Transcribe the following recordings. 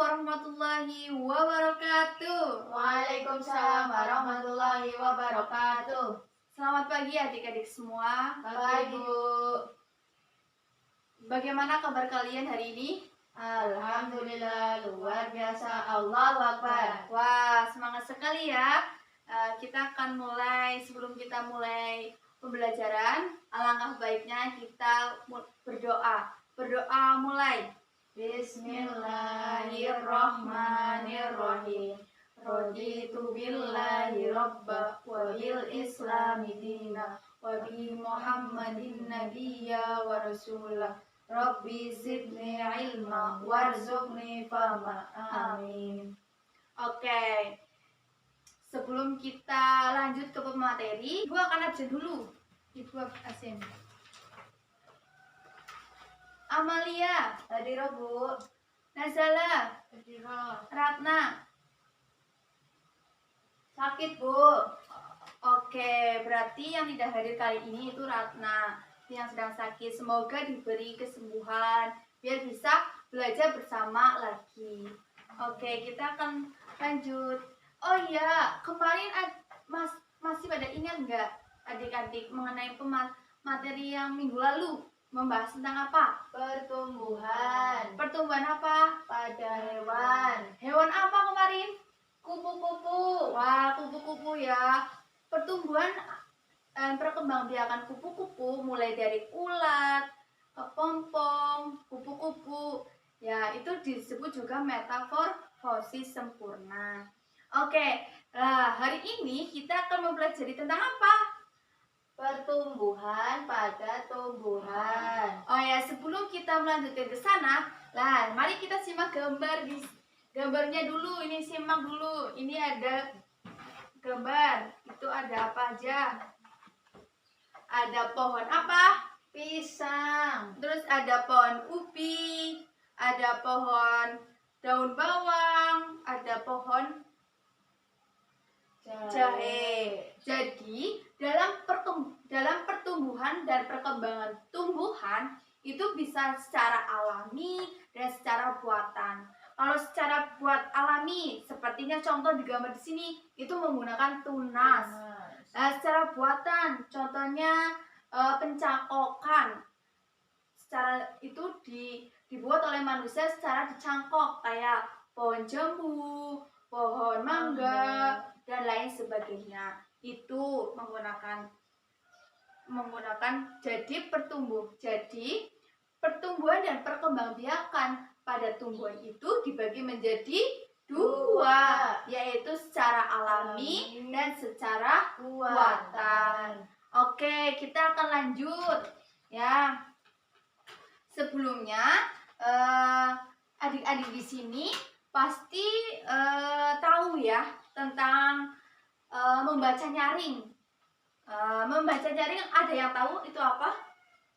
warahmatullahi wabarakatuh. Waalaikumsalam warahmatullahi wabarakatuh. Selamat pagi adik-adik semua. Pagi, Bu. Bagaimana kabar kalian hari ini? Alhamdulillah, luar biasa. Allahu Akbar. Wah, semangat sekali ya. Kita akan mulai, sebelum kita mulai pembelajaran, alangkah baiknya kita berdoa. Berdoa mulai. Bismillahirrahmanirrahim. Raditu billahi rabba wa bil islami dina wa bi Muhammadin nabiyya wa rasulah. Rabbi zidni ilma warzuqni fahma. Amin. Oke. Sebelum kita lanjut ke pemateri, Ibu akan absen dulu. Ibu absen. Amalia, Hadirah, Bu. Nazala, Hadirah. Ratna. Sakit, Bu. Oke, berarti yang tidak hadir kali ini itu Ratna yang sedang sakit. Semoga diberi kesembuhan biar bisa belajar bersama lagi. Oke, kita akan lanjut. Oh iya, kemarin masih pada ingat nggak adik-adik mengenai materi yang minggu lalu? Membahas tentang apa? Pertumbuhan Pertumbuhan apa? pada hewan. Hewan apa kemarin? Kupu-kupu. Wah, kupu-kupu ya. Pertumbuhan dan perkembangbiakan kupu-kupu mulai dari ulat, kepompong, kupu-kupu. Ya, itu disebut juga metamorfosis sempurna. Oke, nah hari ini kita akan mempelajari tentang apa? Pertumbuhan pada tumbuhan. Oh ya, sebelum kita melanjutkan ke sana, lah mari kita simak gambarnya dulu. Ini simak dulu. Ini ada gambar. Itu ada apa aja? Ada pohon apa? Pisang. Terus ada pohon ubi, ada pohon daun bawang, ada pohon jahe. Jadi dalam pertumbuhan dan perkembangan tumbuhan itu bisa secara alami dan secara buatan. Kalau secara buat alami, sepertinya contoh di gambar di sini itu menggunakan tunas. Nah, secara buatan, contohnya pencakokan. Secara itu dibuat oleh manusia secara dicangkok, kayak pohon jambu, pohon mangga, dan lain sebagainya. Itu menggunakan jadi pertumbuhan dan perkembangbiakan pada tumbuhan itu dibagi menjadi dua, yaitu secara alami dan secara buatan. Oke, kita akan lanjut ya. Sebelumnya adik-adik di sini pasti tahu ya tentang membaca nyaring. Membaca nyaring ada yang tahu itu apa?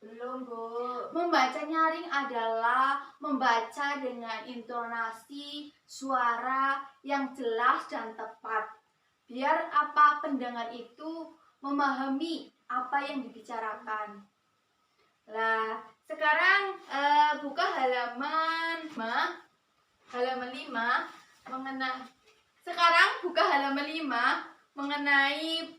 Belum, Bu. Membaca nyaring adalah membaca dengan intonasi suara yang jelas dan tepat. Biar apa pendengar itu memahami apa yang dibicarakan. Lah, sekarang buka halaman 5 mengenai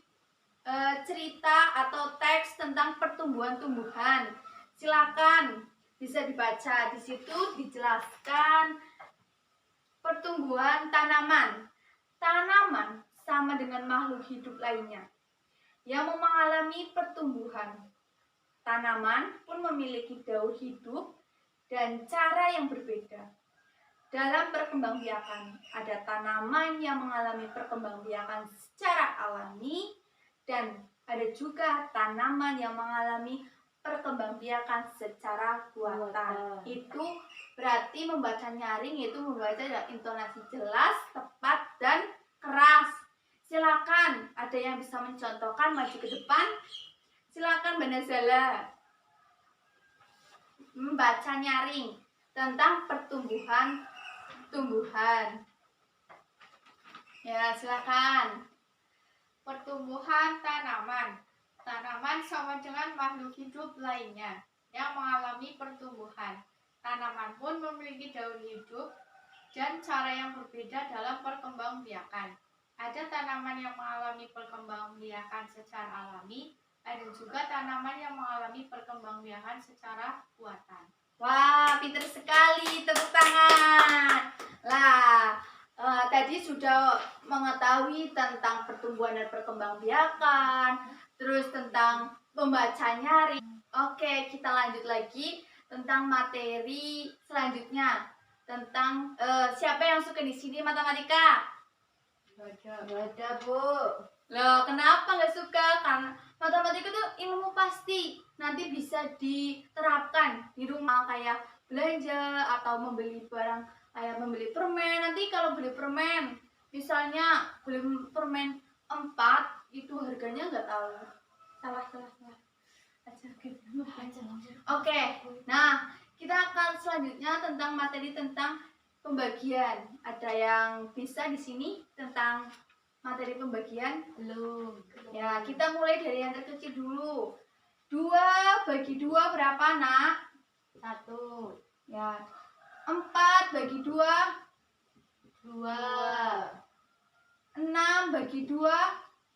cerita atau teks tentang pertumbuhan tumbuhan. Silakan bisa dibaca. Di situ dijelaskan pertumbuhan tanaman. Tanaman sama dengan makhluk hidup lainnya yang mengalami pertumbuhan. Tanaman pun memiliki daur hidup dan cara yang berbeda. Dalam perkembangbiakan, ada tanaman yang mengalami perkembangbiakan secara alami dan ada juga tanaman yang mengalami perkembangbiakan secara buatan. Itu berarti membaca nyaring itu membaca dengan intonasi jelas, tepat, dan keras. Silakan, ada yang bisa mencontohkan, maju ke depan. Silakan Mbak Nazala membaca nyaring tentang tumbuhan. Ya, silakan. Pertumbuhan tanaman. Tanaman sama dengan makhluk hidup lainnya yang mengalami pertumbuhan. Tanaman pun memiliki daun hidup dan cara yang berbeda dalam perkembangbiakan. Ada tanaman yang mengalami perkembangbiakan secara alami, ada juga tanaman yang mengalami perkembangbiakan secara buatan. Wah, pinter sekali, tepuk tangan. Lah, tadi sudah mengetahui tentang pertumbuhan dan perkembangbiakan, terus tentang membaca nyari. Oke, kita lanjut lagi tentang materi selanjutnya. Tentang siapa yang suka di sini matematika? Gak ada, Bu. Loh, kenapa nggak suka? Karena matematika itu ilmu pasti. Nanti bisa diterapkan di rumah kayak belanja atau membeli barang kayak membeli permen. Nanti kalau beli permen, misalnya beli permen 4 itu harganya nggak tahu. Salah. Oke, nah kita akan selanjutnya tentang materi tentang pembagian. Ada yang bisa di sini tentang materi pembagian? Belum. Ya, kita mulai dari yang terkecil dulu. 2 bagi 2 berapa, Nak? 1, Ya. 4 bagi 2, 2, 6 bagi 2,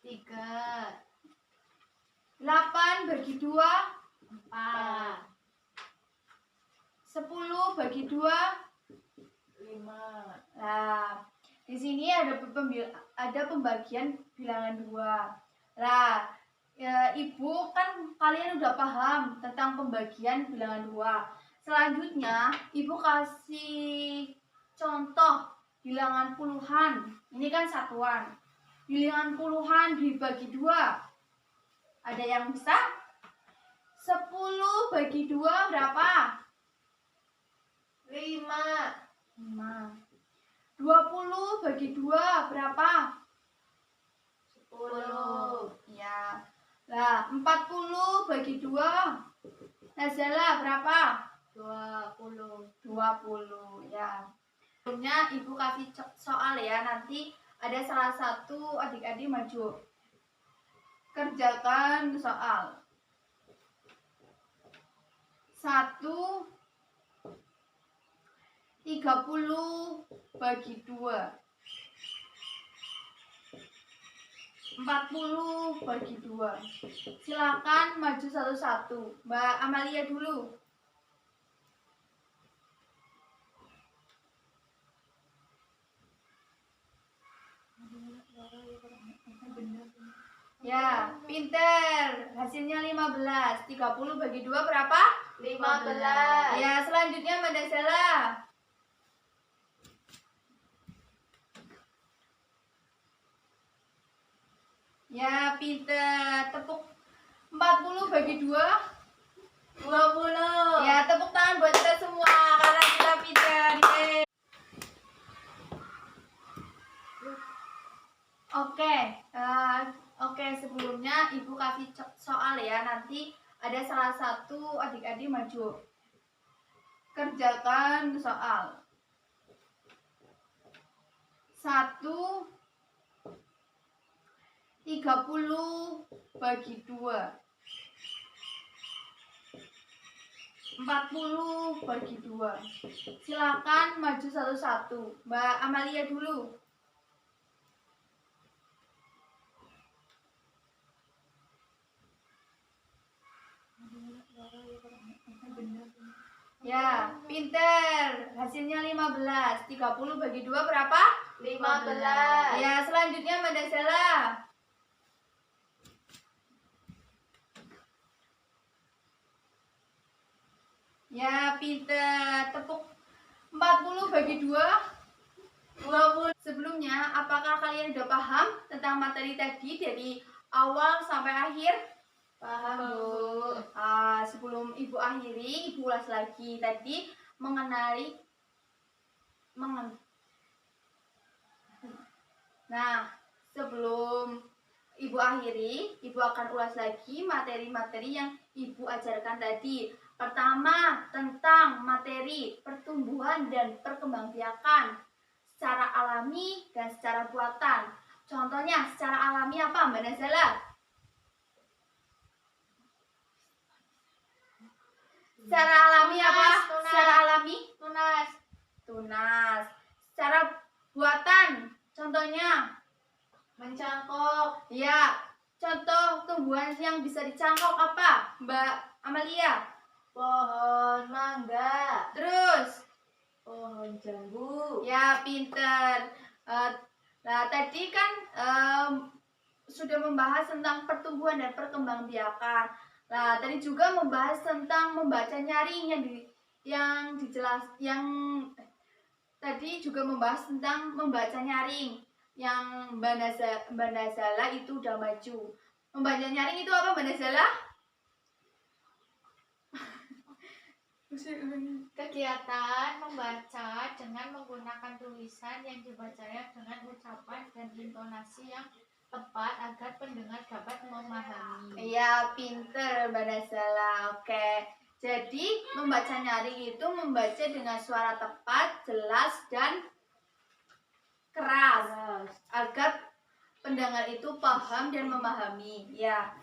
3, 8 bagi 2, 4, 10 bagi 2. 5. Nah, di sini ada pembagian bilangan 2. Nah, ya, Ibu kan kalian udah paham tentang pembagian bilangan 2. Selanjutnya, Ibu kasih contoh bilangan puluhan. Ini kan satuan. Bilangan puluhan dibagi 2. Ada yang bisa? 10 bagi 2 berapa? 5, 5. 20 bagi 2 berapa? 10, Ya. Lah, 40 bagi 2. Nazala berapa? 20. 20, ya. Sebelumnya Ibu kasih soal ya, nanti ada salah satu adik-adik maju. Kerjakan soal. 1 30 bagi 2. 40 bagi 2. Silakan maju satu-satu. Mbak Amalia dulu. Ya, pinter. Hasilnya 15. 30 bagi 2 berapa? 15. Ya, selanjutnya Mbak Dasela. Ya, pinter. Tepuk 40 bagi 2. 20. Ya, tepuk tangan buat kita semua karena kita pinter. Yeay. Oke, sebelumnya Ibu kasih soal ya. Nanti ada salah satu adik-adik maju. Kerjakan soal. 1 30 bagi 2. 40 bagi 2. Silakan maju satu-satu. Mbak Amalia dulu. Ya, pinter. Hasilnya 15. 30 bagi 2 berapa? 15. Ya, selanjutnya Mbak Dasela. Ya, pinter. Tepuk 40 bagi 2. 20. Sebelumnya, apakah kalian sudah paham tentang materi tadi dari awal sampai akhir? Paham, Bu. Sebelum Ibu akhiri, Ibu ulas lagi tadi mengenali Nah, sebelum Ibu akhiri, Ibu akan ulas lagi materi-materi yang Ibu ajarkan tadi. Pertama, tentang materi pertumbuhan dan perkembangbiakan secara alami dan secara buatan. Contohnya, secara alami apa, Mbak Nazala? Secara alami apa? Tunas. Secara alami? Tunas. Tunas. contohnya? Mencangkok. Ya, contoh tumbuhan yang bisa dicangkok apa, Mbak Amalia? Pohon mangga. Terus? Pohon jambu. Ya, pinter. Nah, tadi kan sudah membahas tentang pertumbuhan dan perkembangbiakan. Nah, tadi juga membahas tentang membaca nyaring tadi juga membahas tentang membaca nyaring yang Mbak Nazala itu udah maju. Membaca nyaring itu apa, Mbak Nazala? Kegiatan membaca dengan menggunakan tulisan yang dibacanya dengan ucapan dan intonasi yang tepat agar pendengar dapat memahami. Iya, pinter Mbak Nazala. Oke. Jadi, membaca nyaring itu membaca dengan suara tepat, jelas, dan keras agar pendengar itu paham dan memahami. Ya.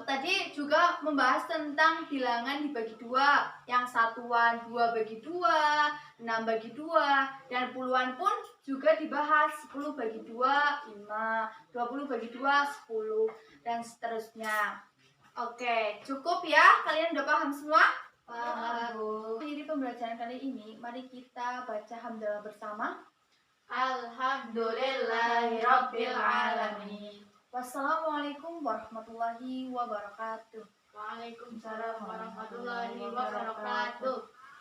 Tadi juga membahas tentang bilangan dibagi dua, yang satuan 2 bagi 2, 6 bagi 2, dan puluhan pun juga dibahas, 10 bagi 2, 5, 20 bagi 2, 10, dan seterusnya. Oke, cukup ya? Kalian udah paham semua? Paham, Bu. Jadi pembelajaran kali ini, mari kita baca hamdalah bersama. Alhamdulillahirabbil alamin. Wassalamualaikum warahmatullahi wabarakatuh. Waalaikumsalam warahmatullahi wabarakatuh.